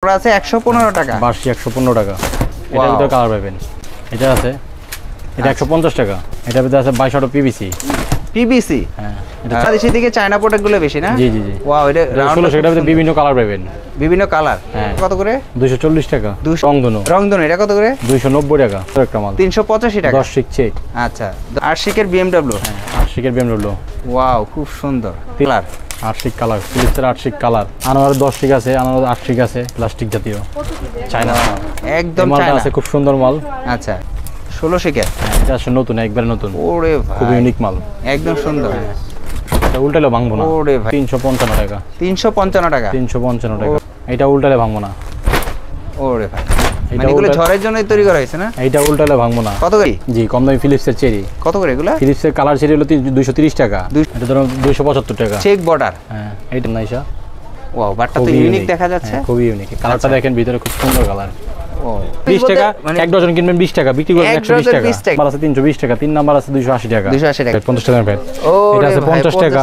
তারপর আছে 115 টাকা, বার্ষিক 115 টাকা। এটার ভিতরে কালার পাবেন। এটা আছে, এটা 150 টাকা। এটার ভিতরে আছে 22 অটো পিভিসি। পিভিসি, হ্যাঁ, বাংলাদেশের দিকে চায়না প্রোডাক্টগুলো বেশি না? জি জি জি। ওয়াও, এটা 16 এটার ভিতরে বিভিন্ন কালার পাবেন। বিভিন্ন কালার। হ্যাঁ। কত করে? 240 টাকা। রংধনু, রংধনু এটা কত করে? 290 টাকা। একটা মাল 385 টাকা। 10 শিক চেক। আচ্ছা, আশিকের বিএমডব্লিউ। হ্যাঁ, 8 শিকের BMW। ওয়াও, খুব সুন্দর কালার। 8 শিক কালার, ফিলিপসের 8 শিক কালার। আনোয়ারের 10 শিক আছে, আনোয়ারের 8 শিক আছে, প্লাস্টিক জাতীয় চায়না। একদম মালটা চায়না আছে, খুব সুন্দর মাল। আচ্ছা, 16 শিকের। এটা আসলে নতুন, একবার নতুন। ওরে ভাই, খুব ইউনিক মাল, একদম সুন্দর। এটা উল্টালে ভাঙবো না। ওরে ভাই, 355 টাকা। 355 টাকা। 355 টাকা। এটা উল্টালে ভাঙবো না। ওরে ভাই, মানে এগুলো ঝড়ের জন্যই তৈরি করা হয়েছে না? এইটা উল্টালে ভাঙবো না। কত করে? জি, কম দামি ফিলিপসের চেরি। কত করে এগুলো? ফিলিপসের কালার চেরি হলো 230 টাকা। এটা ধরুন 275 টাকা। Check border. হ্যাঁ, এইটা নাইসা। ওয়াও, বাটটা তো ইউনিক দেখা যাচ্ছে। খুবই ইউনিক। কালারটা দেখেন, ভিতরে খুব সুন্দর কালার। ও, 20 টাকা, এক ডজন কিনবেন 20 টাকা, বিক্রি করবেন 120 টাকা। নাম্বার আছে 320 টাকা, 3 নাম্বার আছে 280 টাকা। 280 টাকা, 50 টাকা প্যাক। এটা আছে 50 টাকা।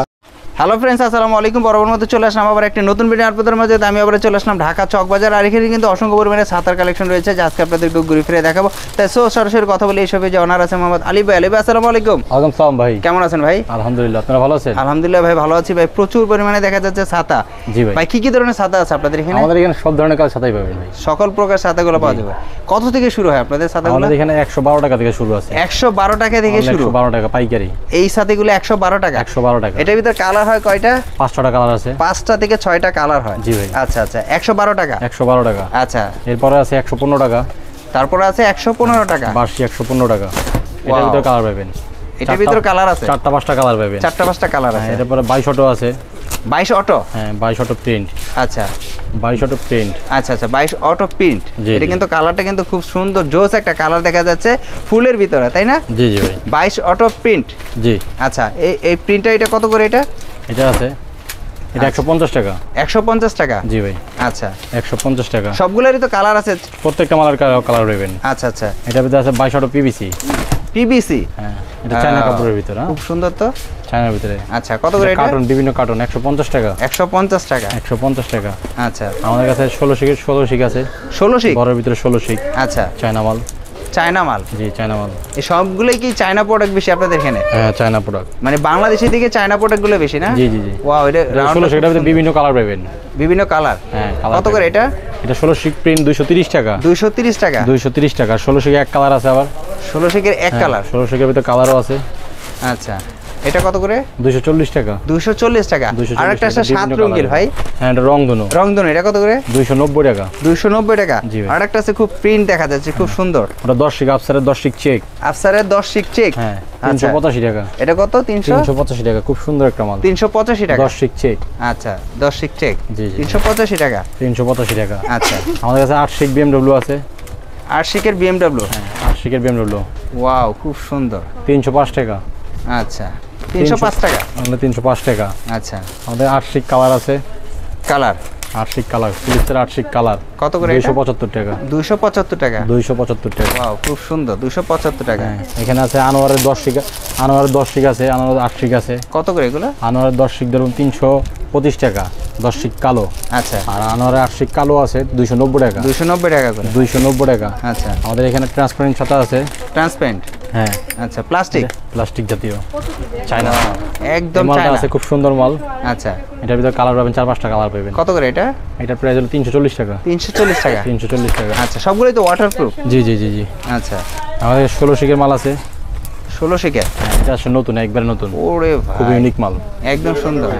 হ্যালো ফ্রেন্ডস, আসসালামু আলাইকুম। বরাবর মতো চলে আসলাম আবার একটা নতুন ভিডিও আপনাদের মাঝে। আমি আবার চলে আসলাম ঢাকা চকবাজার। আর এখানে কিন্তু অসংখ্য পরিমাণে ছাতার কালেকশন রয়েছে, যা আজকে আপনাদেরকে ঘুরে ফিরে দেখাবো। তাই সরাসরি কথা বলে এইসবে যে অনার আছে মোহাম্মদ আলী ভাই। আলী ভাই, আসসালামু আলাইকুম। ওয়ালাইকুম সালাম ভাই, কেমন আছেন ভাই? আলহামদুলিল্লাহ, আপনারা ভালো আছেন? আলহামদুলিল্লাহ ভাই, ভালো আছি ভাই। প্রচুর পরিমাণে দেখা যাচ্ছে ছাতা। জি ভাই। ভাই, কি ধরনের ছাতা আছে আপনাদের এখানে? আমাদের এখানে সব ধরনের কাজ ছাতাই পাবেন ভাই। সকল প্রকার ছাতাগুলো পাওয়া যাবে। কত থেকে শুরু হয় আপনাদের ছাতাগুলো? আমাদের এখানে 112 টাকা থেকে শুরু আছে। 112 টাকা থেকে শুরু? 112 টাকা পাইকারি। এই ছাতিগুলো 112 টাকা? 112 টাকা। এটার ভিতর কালার হয় কয়টা? 5টা কালার আছে। 5টা থেকে 6টা কালার হয়। জি ভাই। আচ্ছা আচ্ছা, 112 টাকা। 112 টাকা। আচ্ছা, এরপরে আছে 115 টাকা। তারপরে আছে 115 টাকা। বার্ষিক 115 টাকা। এটার ভিতরে কালার পাবেন। এটার ভিতরে কালার আছে 4টা 5টা কালার পাবেন। 4টা 5টা কালার আছে। এরপরে 22 অটো আছে। 22 অটো? হ্যাঁ, 22 অটো প্রিন্ট। আচ্ছা, 22 অটো প্রিন্ট। আচ্ছা আচ্ছা, 22 অটো প্রিন্ট। জি, এটা জি। কিন্তু কালারটা কিন্তু খুব সুন্দর, জোস একটা কালার দেখা যাচ্ছে ফুলের ভিতরে, তাই না? জি জি ভাই। 22 অটো প্রিন্ট। জি। আচ্ছা, এই প্রিন্টটা এটা কত করে এটা? এটা আছে, এটা 150 টাকা। 150 টাকা? জি ভাই। আচ্ছা, 150 টাকা। সবগুলোরই তো কালার আছে? প্রত্যেকটা মালের কালার পাবেন। আচ্ছা আচ্ছা, এটার ভিতরে আছে 22 অটো পিভিসি। পিভিসি? হ্যাঁ, এটা চায়না কাপড়ের ভিতরে। খুব সুন্দর তো, চায়নার ভিতরে। আচ্ছা, কত করে এটা? কার্টন, বিভিন্ন কার্টন 150 টাকা। 150 টাকা? 150 টাকা। আচ্ছা, আমাদের কাছে 16 শিক আছে। 16 শিক? বড়ের ভিতরে 16 শিক। আচ্ছা, চায়না মাল। চায়না মাল? জি, চায়না মাল। এই সবগুলোই কি চায়না প্রোডাক্ট বেশি আপনাদের এখানে? হ্যাঁ, চায়না প্রোডাক্ট। মানে বাংলাদেশের দিকে চায়না প্রোডাক্টগুলো বেশি না? জি জি জি। ওয়াও, এটা 16 শিকের ভিতরে বিভিন্ন কালার পাবেন। বিভিন্ন কালার? হ্যাঁ, কত করে এটা? এটা 16 শিক প্রিন্ট 230 টাকা। 230 টাকা? 230 টাকা। 16 শিকের এক কালার আছে আবার। 16 শিকের এক কালার? 16 শিকের ভিতরে কালারও আছে। আচ্ছা, এটা কত করে? 240 টাকা। 240 টাকা। 240 আর একটা আছে টাকা, 7 বিভিন্ন রঙের ভাই। হ্যাঁ, এটা রংধনু। রংধনু, এটা কত করে? 290 টাকা। 290 টাকা। জি ভাই। আর একটা আছে খুব প্রিন্ট দেখা যাচ্ছে, খুব সুন্দর। ওটা 10 শিক, আফসারের 10 শিক চেক। আফসারের 10 শিক চেক? হ্যাঁ, আচ্ছা, 385 টাকা। এটা কত? 385 টাকা। খুব সুন্দর একটা মাল। 385 টাকা? 10 শিক চেক। আচ্ছা, 10 শিক চেক। জি জি। 385 টাকা? 385 টাকা। আচ্ছা, আমাদের কাছে 8 শিক BMW আছে। 8 শিকের BMW? হ্যাঁ, 8 শিকের BMW। ওয়াও, খুব সুন্দর। 305 টাকা। আচ্ছা, 305 টাকা? আমাদের 305 টাকা। আচ্ছা, আমাদের 8 শিক কালার আছে। কালার? 8 শিক কালার, ফিলিপসের 8 শিক কালার। কত করে এটা? 275 টাকা। 275 টাকা? 275 টাকা। ওয়াও, খুব সুন্দর, 275 টাকা। হ্যাঁ, এখানে আছে আনোয়ারের 10 শিক, আনোয়ারের 10 শিক আছে, আনোয়ারের 8 শিক আছে। কত করে এগুলো? আনোয়ারের 10 শিক ধরুন 325 টাকা। 10 শিক কালো। আচ্ছা, আর আনোয়ারের 8 শিক কালো আছে 290 টাকা। 290 টাকা করে? 290 টাকা। আচ্ছা, আমাদের এখানে ট্রান্সপারেন্ট ছাতা আছে। ট্রান্সপারেন্ট? হ্যাঁ। আচ্ছা, প্লাস্টিক? প্লাস্টিক জাতীয় চায়না। একদম মালটা চায়না? আছে খুব সুন্দর মাল। আচ্ছা, এটার ভিতরে কালার পাবেন, 4-5টা কালার পাবেন। কত করে এটা? এটার প্রাইস হলো 340 টাকা। 340 টাকা? 340 টাকা। আচ্ছা, সবগুলোই তো ওয়াটারপ্রুফ? জি জি জি জি। আচ্ছা, আমাদের 16 শিকের মাল আছে। 16 শিকের? এটা আসলে নতুন, একবার নতুন। ওরে ভাই, খুব ইউনিক মাল। একদম সুন্দর।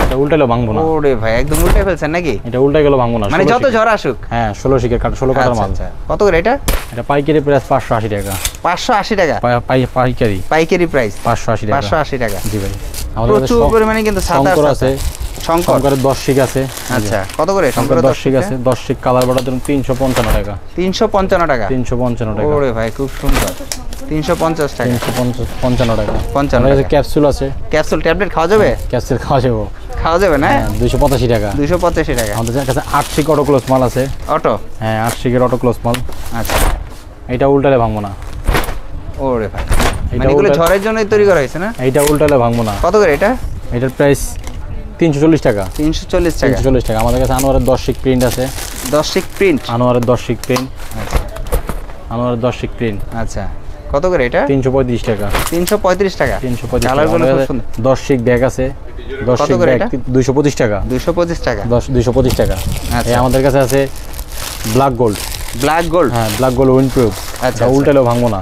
এটা উল্টাইলেও ভাঙবো না। ওরে ভাই, একদম উল্টে ফেলছেন নাকি? এটা উল্টাই গেলেও ভাঙবো না। মানে 16 যত শিকের। ঝড় আসুক? হ্যাঁ, 16 শিকের কাঠ, 16 কাঠার মাল। আচ্ছা, কত করে এটা? এটা পাইকারি প্রাইস 580 টাকা। 580 টাকা? পাইকারি পাইকারি প্রাইস 580 টাকা। 580 টাকা? জি ভাই। আমাদের কাছে প্রচুর পরিমাণে কিন্তু ছাতা শঙ্কর আছে। শঙ্কর? শঙ্করের 10 শিক আছে। আচ্ছা, কত করে শঙ্করের 10 শিক আছে। 10 শিক কালার বড় ধরুন 355 টাকা। 355 টাকা? 355 টাকা। ওরে ভাই, খুব সুন্দর। 350 টাকা? 355 টাকা। 55 আমাদের কাছে টাকা। ক্যাপসুল আছে। ক্যাপসুল ট্যাবলেট খাওয়া যাবে? ক্যাপসুল খাওয়া যাবে। খাওয়া যাবে না? 285 টাকা। 285 টাকা? আমাদের কাছে 8 শিক অটো ক্লোজ মাল আছে। অটো? হ্যাঁ, 8 শিকের অটো ক্লোজ মাল। আচ্ছা, এটা উল্টালে ভাঙবো না। ওরে ভাই, মানে এগুলো ঝড়ের জন্যই তৈরি করা হয়েছে না? এইটা উল্টালে ভাঙবো না। কত করে এটা? এটার প্রাইস 340 টাকা। 340 টাকা? 340 টাকা। আমাদের কাছে আনোয়ারের 10 শিক প্রিন্ট আছে। 10 শিক প্রিন্ট, আনোয়ারের 10 শিক প্রিন্ট, আনোয়ারের 10 শিক প্রিন্ট। আচ্ছা কত করে এটা? 335 টাকা। 335 টাকা। 335 কালারগুলো খুব সুন্দর। 10 শিক ব্যাগ আছে, 10 কত শিক করে ব্যাগ এটা? 225 টাকা। 225 টাকা। 225 টাকা। আচ্ছা। এই আমাদের কাছে আছে ব্ল্যাক গোল্ড। Black gold. হ্যাঁ, ব্ল্যাক গোল্ড উইন্ড প্রুফ। আচ্ছা, উল্টাইলেও ভাঙবো না।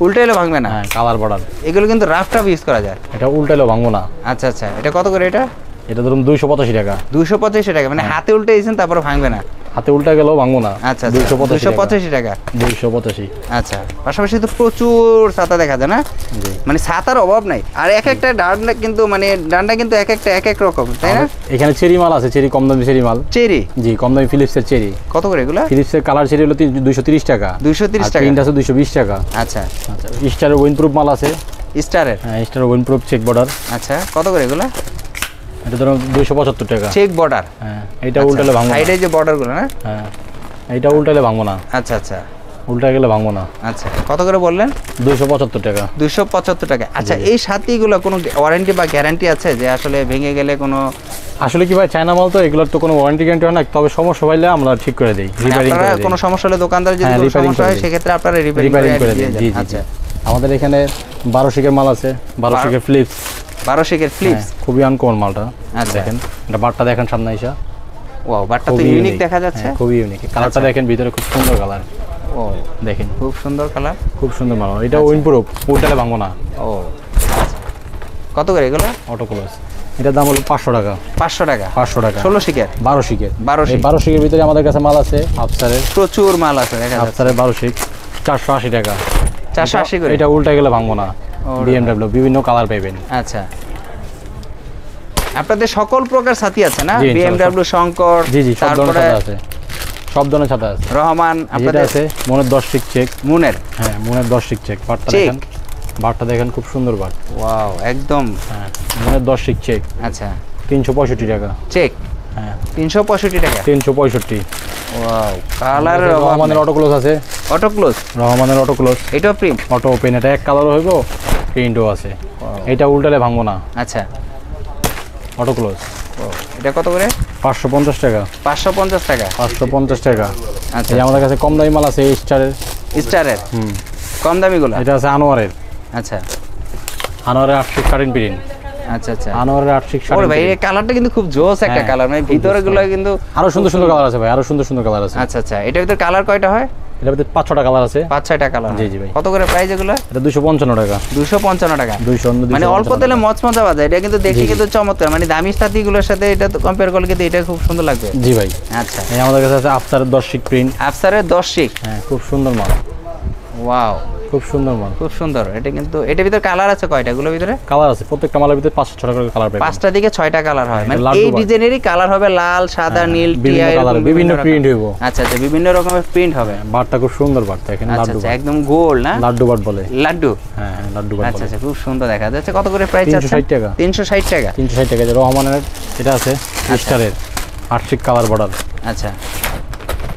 উল্টাইলেও ভাঙবে না? হ্যাঁ, কালার বর্ডার। এগুলো কিন্তু রাফ টাফ ইউজ করা যায়। এটা উল্টাইলেও ভাঙবো না। আচ্ছা আচ্ছা, এটা কত করে এটা? এটা ধরুন 285 টাকা। 285 টাকা, মানে হাতে উল্টাইছেন তারপরে ভাঙবে না? হাতে উল্টা গেলেও ভাঙবো না। আচ্ছা 285 টাকা। 285। আচ্ছা, পাশাপাশি তো প্রচুর ছাতা দেখা যায় না? জি। মানে ছাতার অভাব নাই। আর এক একটা ডান্ডা কিন্তু মানে ডান্ডা কিন্তু এক একটা এক এক রকম, তাই না? এখানে চেরি মাল আছে, চেরি কম দামি চেরি মাল। চেরি? জি, কম দামি ফিলিপসের চেরি। কত করে এগুলো? ফিলিপসের কালার চেরি হলো 230 টাকা। 230 টাকা। প্রিন্ট আছে 220 টাকা। আচ্ছা আচ্ছা, স্টারের উইন্ড প্রুফ মাল আছে। স্টারের? হ্যাঁ, স্টারের উইন্ড প্রুফ চেক বর্ডার। আচ্ছা, কত করে এগুলো? এটা ধরুন 275 টাকা। Check border? হ্যাঁ, এটা উল্টালে ভাঙবো না। সাইডে যে বর্ডারগুলো না? হ্যাঁ, এটা উল্টালে ভাঙবো না। আচ্ছা আচ্ছা উল্টা গেলে ভাঙবো না। আচ্ছা, কত করে বললেন? 275 টাকা। 275 টাকা। আচ্ছা, এই সাথীগুলো কোনো ওয়ারেন্টি বা গ্যারান্টি আছে যে আসলে ভেঙে গেলে কোনো? আসলে কি ভাই, চায়না মাল তো, এগুলোর তো কোনো ওয়ারেন্টি গ্যারান্টি হয় না, তবে সমস্যা হইলে আমরা ঠিক করে দিই, রিপেয়ারিং করে আপনারা দিই। কোনো সমস্যা হলে দোকানদার যদি হ্যাঁ, কোনো repairing সমস্যা করে হয় দিই। সেক্ষেত্রে আপনারা রিপেয়ারিং করে দিই। দিয়ে জি দেন। জি। আচ্ছা, আমাদের এখানে 12 শিকের মাল আছে, 12 শিকের ফ্লিপস। 12 শিকের ফ্লিপস? খুবই আনকমন মালটা। আচ্ছা। দেখেন, এটা বারটা দেখেন সামনে এসে। ওয়াও, বাটটা তো খুবই ইউনিক unique। দেখা যাচ্ছে। হ্যাঁ, খুবই ইউনিক। কালারটা আচ্ছা। দেখেন, ভিতরে খুব সুন্দর কালার। ও, দেখেন, খুব সুন্দর কালার। খুব সুন্দর মাল। এটা উইন্ড প্রুফ, উল্টালে ভাঙবো না। ও আচ্ছা, কত করে এগুলো? Auto close. এটার দাম হলো 500 টাকা। 500 টাকা? 500 টাকা। 16 শিকের? 12 শিকের। 12 শিক। এই 12 শিকের ভিতরে আমাদের কাছে মাল আছে আফসারের। প্রচুর মাল আছে দেখা যাচ্ছে। আফসারের 12 শিক 480 টাকা। 480 করে? এটা উল্টা গেলে ভাঙবো না। BMW বিভিন্ন কালার পাবেন। আচ্ছা, আপনাদের সকল প্রকার সাথী আছে না? জি, BMW, শঙ্কর, জি জি, সব ধরনের তারপরে ছাতা আছে। সব ধরনের ছাতা আছে। রহমান এটা আপনাদের আছে মনের 10 শিক চেক। মুনের? হ্যাঁ, মনের 10 শিক চেক। বারটা চেক? দেখেন, বারটা দেখেন, খুব সুন্দর বার। ওয়াও, একদম। হ্যাঁ, মনের 10 শিক চেক। আচ্ছা, 365 টাকা। চেক? হ্যাঁ, 365 টাকা। 365। ওয়াও, কালার রহমানের অটো ক্লোজ আছে। Auto close? রহমানের অটো ক্লোজ। এটাও প্রিন্ট? Auto open. এটা এক কালার হইব, প্রিন্টও আছে। এটা উল্টালে ভাঙবো না। আচ্ছা, অটো ক্লোজ। ও, এটা কত করে? 550 টাকা। 550 টাকা। 550 টাকা। আচ্ছা, এই আমাদের কাছে কম দামি মাল আছে স্টারের। স্টারের হুম, কম দামিগুলো? এটা আছে আনোয়ারের। আচ্ছা আনোয়ারের 8 শিক কারেন্ট প্রিন্ট। আচ্ছা আচ্ছা। আনোয়ারের 8 শিক ওরে ভাই, এই কালারটা কিন্তু খুব জোস একটা হ্যাঁ, কালার, মানে ভিতরে গুলো কিন্তু আরো সুন্দর সুন্দর কালার আছে ভাই, আরো সুন্দর সুন্দর কালার আছে। আচ্ছা আচ্ছা, এটার ভিতরে কালার কয়টা হয়? এটার ভিতরে 5-6টা কালার আছে। 5-6টা কালার? জি জি ভাই। কত করে প্রাইস এগুলো? এটা 255 টাকা। 255 টাকা? 200 মানে অল্প তেলে মচমচা বাজে। এটা কিন্তু দেখি কিন্তু চমৎকার, মানে দামি সাথীগুলোর সাথে এটা তো কম্পেয়ার করলে কিন্তু এটা খুব সুন্দর লাগবে। জি ভাই। আচ্ছা, এই আমাদের কাছে আছে আফসারের 10 শিক প্রিন্ট। আফসারের 10 শিক? হ্যাঁ, খুব সুন্দর মাল। ওয়াও, খুব সুন্দর মাল। খুব সুন্দর। এটা কিন্তু এটার ভিতরে কালার আছে কয়টা এগুলোর ভিতরে? কালার আছে, প্রত্যেকটা মালের ভিতরে 5-6টা করে কালার পাবেন। 5টা দিকে 6টা কালার হয়, মানে লাড্ডু এই বার। ডিজাইনেরই কালার হবে লাল, সাদা, নীল, বিভিন্ন টিয়া, কালার, এরকম বিভিন্ন রকম। প্রিন্ট হইব। আচ্ছা আচ্ছা, বিভিন্ন রকমের প্রিন্ট হবে। বারটা খুব সুন্দর বার, দেখেন আচ্ছা লাড্ডু আচ্ছা, বার। একদম গোল না? লাড্ডু বার বলে। লাড্ডু? হ্যাঁ হ্যাঁ, লাড্ডু বার আচ্ছা বলে। আচ্ছা, খুব সুন্দর দেখা যাচ্ছে। কত করে প্রাইস আছে? 360 টাকা। 360 টাকা? 360 টাকা। যে রহমানের এটা আছে স্টারের 8 শিক কালার বর্ডার। আচ্ছা,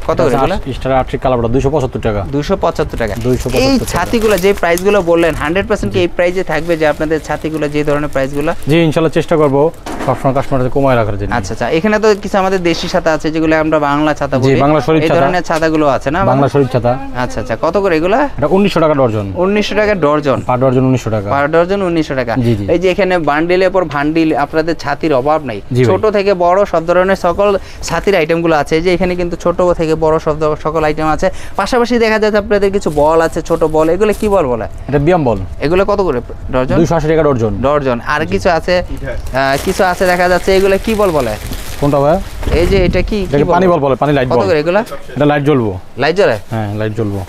কত করে এগুলো? স্টারের 8 শিক কালার বর্ডার 275 টাকা। 275 টাকা? 275 এই টাকা। ছাতিগুলো যে প্রাইসগুলো বললেন 100% কি এই প্রাইসে থাকবে যে আপনাদের ছাতিগুলো যে ধরনের প্রাইসগুলো? জি, ইনশাআল্লাহ চেষ্টা করব সবসময় কাস্টমারদের কমায় রাখার জন্য। আচ্ছা আচ্ছা, এখানে তো কিছু আমাদের দেশি ছাতা আছে যেগুলো আমরা বাংলা ছাতা বলি। বাংলা শরীফ এই ছাতা। ধরনের ছাতাগুলো আছে না? বাংলা শরীফ ছাতা। আচ্ছা আচ্ছা, কত করে এগুলো? এটা 1900 টাকা ডজন। 1900 টাকা ডজন? পার ডজন 1900 টাকা। পার ডজন 1900 টাকা? জি, জি। এই যে এখানে বান্ডিলের পর বান্ডিল, আপনাদের ছাতির অভাব নাই। জি ভাই। ছোট থেকে বড় সব ধরনের সকল ছাতির আইটেমগুলো আছে। এই যে এখানে কিন্তু ছোট থেকে বড় সকল আইটেম আছে। পাশাপাশি দেখা যাচ্ছে আপনাদের কিছু বল আছে, ছোট বল। এগুলো কি বল বলে? এটা বিয়াম বল। এগুলো কত করে ডজন? 280 টাকা ডজন। ডজন। আর কিছু আছে, কিছু আছে দেখা যাচ্ছে, এগুলো কি বল বলে? কোনটা ভাই? এই যে এটা কি এটাকে পানি বল বলে, পানি লাইট কত বল। করে এগুলো? এটা লাইট জ্বলবো। লাইট জ্বলে? হ্যাঁ, লাইট জ্বলবো।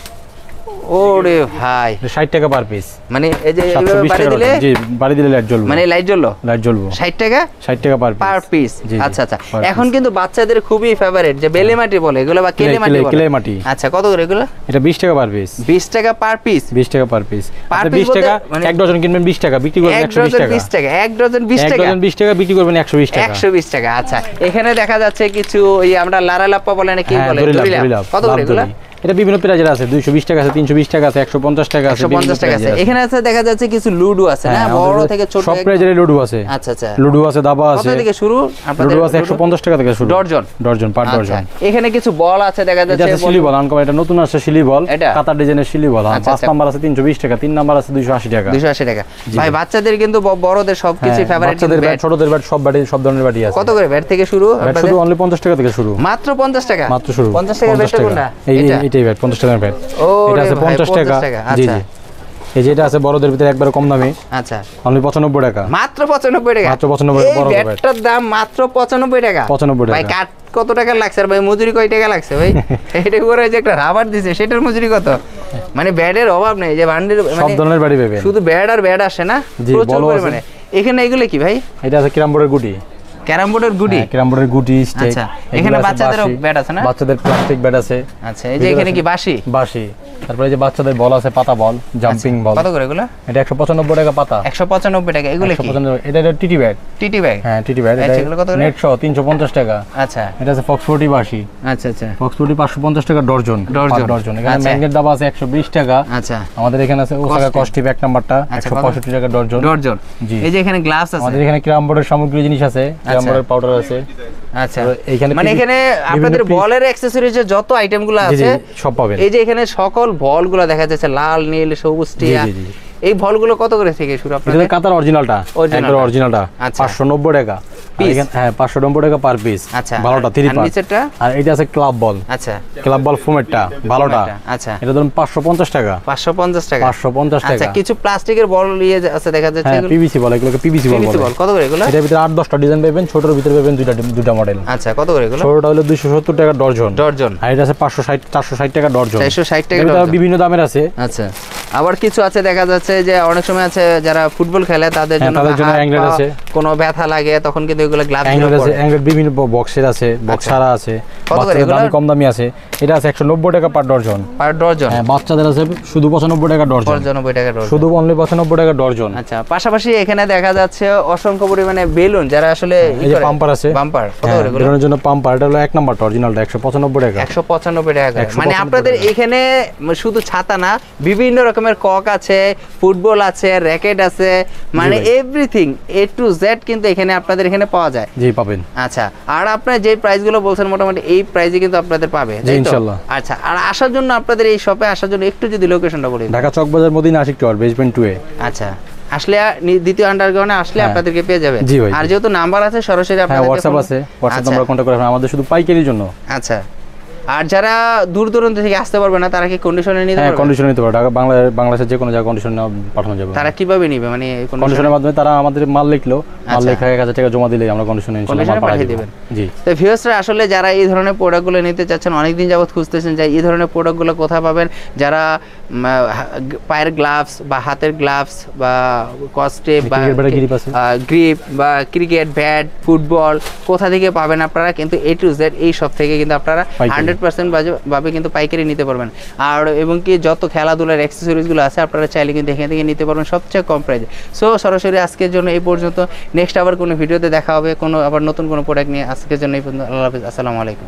ওরে ভাই, এটা 60 টাকা পার পিস। মানে এই যে এইভাবে 720 বাড়ি টাকা দিলে? জি, বাড়ি দিলে লাইট জ্বলবে। মানে লাইট জ্বললো? লাইট জ্বলবো। 60 টাকা? 60 টাকা পার পিস? জি, জি, আচ্ছা আচ্ছা। per এখন piece। কিন্তু বাচ্চাদের খুবই ফেভারিট যে বেলে মাটি বলে এগুলো, বা কেলে মাটি বলে। কেলে মাটি। আচ্ছা, কত করে এগুলো? এটা 20 টাকা পার পিস। 20 টাকা পার পিস? 20 টাকা পার পিস। Per আপনি piece 20 টাকা বলতে মানে এক ডজন কিনবেন 20 টাকা, বিক্রি করবেন 120 টাকা। 20 টাকা? এক ডজন 20 এক টাকা? ডজন 20 টাকা, বিক্রি করবেন 120 টাকা। 120 টাকা। আচ্ছা, এখানে দেখা যাচ্ছে কিছু ওই আমরা লারা লাপ্পা বলে না কি হ্যাঁ, বলে? দড়ি লাভ, দড়ি লাভ। দড়ি লাভ। কত করে লাভ এগুলো? দড়ি। এটা বিভিন্ন প্রাইজের আছে, 220 টাকা আছে, 320 টাকা আছে, 150 টাকা আছে, 150 টাকা আছে। এখানে আছে দেখা যাচ্ছে কিছু লুডো আছে না, বড় থেকে ছোট সব প্রাইজের লুডো আছে। আচ্ছা আচ্ছা, লুডো আছে, দাবা আছে। কত থেকে শুরু আপনাদের? লুডো আছে 150 টাকা থেকে শুরু, ডর্জন পার ডর্জন। এখানে কিছু বল আছে দেখা যাচ্ছে, এটা শিলি বল আনকম, এটা নতুন আসছে শিলি বল, কাতার ডিজাইনের শিলি বল। 5 নাম্বার আছে 320 টাকা, 3 নাম্বার আছে 280 টাকা। 280 টাকা। ভাই বাচ্চাদের কিন্তু বড়দের সবকিছু ফেভারিট, বাচ্চাদের ব্যাট, ছোটদের ব্যাট, সব ব্যাটে সব ধরনের ব্যাটই আছে। কত করে ব্যাট থেকে শুরু আপনাদের? শুরু অনলি 50 টাকা থেকে শুরু, মাত্র 50 টাকা, মাত্র শুরু 50 টাকার ব্যাটটা কোনটা? এইটাই ব্যাট 50 টাকার ব্যাট। এটা আছে 50 টাকা। জি জি, এই যেটা আছে বড়দের ভিতরে একবারে কম দামে। আচ্ছা, অনলি 95 টাকা, মাত্র 95 টাকা, মাত্র 95 বড় ব্যাট। ব্যাটটার দাম মাত্র 95 টাকা। 95 টাকা। ভাই কাট কত টাকা লাগছে আর ভাই মজুরি কয় টাকা লাগছে ভাই? এটা করে যে একটা রাবার দিছে সেটার মজুরি কত? মানে ব্যাটের অভাব নেই, যে বান্ডিল সব ধরনের ব্যাটই পাবেন, শুধু ব্যাট আর ব্যাট আসে না প্রচুর পরিমাণে। এখানে এগুলো কি ভাই? এটা আছে ক্যারাম বোর্ডের গুটি, ক্যারাম বোর্ডের গুটি, ক্যারাম বোর্ডের গুটি স্টেক। আচ্ছা, এখানে বাচ্চাদেরও ব্যাট আছে না? বাচ্চাদের প্লাস্টিক ব্যাট আছে। আচ্ছা, এই যে এখানে কি বাঁশি? বাঁশি। তারপরে যে বাচ্চাদের বল আছে, পাতা বল, জাম্পিং বল। কত করে এগুলো? এটা 195 টাকা পাতা। 195 টাকা। এগুলো কি? 195। এটা টিটি ব্যাট। টিটি ব্যাট, হ্যাঁ টিটি ব্যাট। আচ্ছা, এগুলো কত করে? নেট সহ 350 টাকা। আচ্ছা, এটা আছে ফক্স 40 বাঁশি। আচ্ছা আচ্ছা, ফক্স 40 550 টাকা ডর্জন। ডর্জন। এখানে ম্যাগনেট দাবা আছে 120 টাকা। আচ্ছা, আমাদের এখানে আছে ওসাকা কস্টিভ এক নাম্বারটা 165 টাকা ডর্জন। ডর্জন। জি। এই যে এখানে গ্লাভস আছে, আমাদের এখানে ক্যারাম বোর্ডের সামগ্রী জিনিস আছে, ক্যারাম বোর্ডের পাউডার আছে। আচ্ছা, এখানে মানে এখানে আপনাদের বলের অ্যাকসেসরিজের যত আইটেমগুলো আছে সব পাবেন। এই যে এখানে সকল বলগুলো দেখা যাচ্ছে লাল, নীল, সবুজ, টিয়া। এই বলগুলো কত করে থেকে শুরু আপনাদের? এটা কাতার অরিজিনালটা, একদম অরিজিনালটা 590 টাকা পিস। হ্যাঁ 590 টাকা পার পিস। আচ্ছা, ভালোটা 3 পার। আর এটা আছে ক্লাব বল। আচ্ছা, ক্লাব বল ফোমেরটা ভালোটা। আচ্ছা, এটা ধরুন 550 টাকা। 550 টাকা। 550 টাকা। আচ্ছা, কিছু প্লাস্টিকের বল নিয়ে আছে দেখা যাচ্ছে, এগুলো পিভিসি বল, এগুলোকে পিভিসি বল বলে। কত করে এগুলো? এটার ভিতরে 8-10টা ডিজাইন পাবেন, ছোটর ভিতরে পাবেন দুইটা মডেল। আচ্ছা, কত করে এগুলো? ছোটটা হলো 270 টাকা ডর্জন। ডর্জন। আর এটা আছে 460 টাকা ডর্জন। 460 টাকা এটা ডর্জন। বিভিন্ন দামের আছে। আচ্ছা, আবার কিছু আছে দেখা যাচ্ছে যে অনেক সময় আছে যারা ফুটবল খেলে তাদের জন্য অ্যাংলেট আছে, কোনো ব্যথা লাগে তখন কিন্তু এগুলো গ্লাভস আছে, অ্যাংলেট বিভিন্ন বক্সের আছে, বক্সারা আছে, বাচ্চাদের দামি কম দামি আছে। এটা আছে 190 টাকা পার ডর্জন। পার ডর্জন। হ্যাঁ, বাচ্চাদের আছে শুধু 95 টাকা ডর্জন। 95 টাকা ডর্জন, শুধু অনলি 95 টাকা ডর্জন। আচ্ছা, পাশাপাশি এখানে দেখা যাচ্ছে অসংখ্য পরিমাণে বেলুন, যারা আসলে এই যে পাম্পার আছে, বাম্পার। কত করে এগুলো? বেলুনের জন্য পাম্পার, এটা হলো এক নাম্বারটা অরিজিনালটা 195 টাকা। 195 টাকা। মানে আপনাদের এখানে শুধু ছাতা না, বিভিন্ন রকমের কক আছে, ফুটবল আছে, র্যাকেট আছে, মানে এভরিথিং A to Z কিন্তু এখানে আপনাদের এখানে পাওয়া যায়। জি, পাবেন। আচ্ছা, আর আপনারা যে প্রাইসগুলো বলছেন মোটামুটি এই প্রাইসে কিন্তু আপনাদের পাবে, জি ইনশাআল্লাহ। আচ্ছা, আর আসার জন্য আপনাদের এই শপে আসার জন্য একটু যদি লোকেশনটা বলি। ঢাকা চকবাজার মদিনা আশিক টাওয়ার বেসমেন্ট 2 এ। আচ্ছা, আসলে দ্বিতীয় আন্ডারগ্রাউন্ডে আসলে আপনাদেরকে পেয়ে যাবে। জি ভাই। আর যেহেতু নাম্বার আছে সরাসরি আপনাদের হোয়াটসঅ্যাপ আছে, হোয়াটসঅ্যাপ নাম্বার কন্টাক্ট করবেন আমাদের শুধু পাইকারির জন্য। আচ্ছা, আর যারা দূর দূরান্ত থেকে আসতে পারবে না তারা কি কন্ডিশনে নিতে পারবে? কন্ডিশনে নিতে পারবে, ঢাকা বাংলাদেশের যে কোনো জায়গায় কন্ডিশনে পাঠানো যাবে। তারা কিভাবে নেবে? মানে কন্ডিশনের মাধ্যমে তারা আমাদের মাল লিখলো, মাল লেখা 1000 টাকা জমা দিলে আমরা কন্ডিশনে ইনশাআল্লাহ পাঠিয়ে দেব। জি। তো ভিউয়ার্সরা আসলে যারা এই ধরনের প্রোডাক্টগুলো নিতে চাচ্ছেন, অনেক দিন যাবত খুঁজতেছেন যে এই ধরনের প্রোডাক্টগুলো কোথায় পাবেন, যারা পায়ের গ্লাভস বা হাতের গ্লাভস বা কস্টেপ বা গ্রিপ বা ক্রিকেট ব্যাট, ফুটবল কোথা থেকে পাবেন আপনারা, কিন্তু A to Z এই সব থেকে কিন্তু আপনারা 100% ভাবে কিন্তু পাইকারি নিতে পারবেন। আর এবং কি যত খেলাধুলার অ্যাক্সেসরিজগুলো আছে আপনারা চাইলে কিন্তু এখান থেকে নিতে পারবেন সবচেয়ে কম প্রাইসে। সো সরাসরি আজকের জন্য এই পর্যন্ত, নেক্সট আবার কোনো ভিডিওতে দেখা হবে, কোনো আবার নতুন কোনো প্রোডাক্ট নিয়ে। আজকের জন্য এই পর্যন্ত, আল্লাহ হাফেজ, আসসালামু আলাইকুম।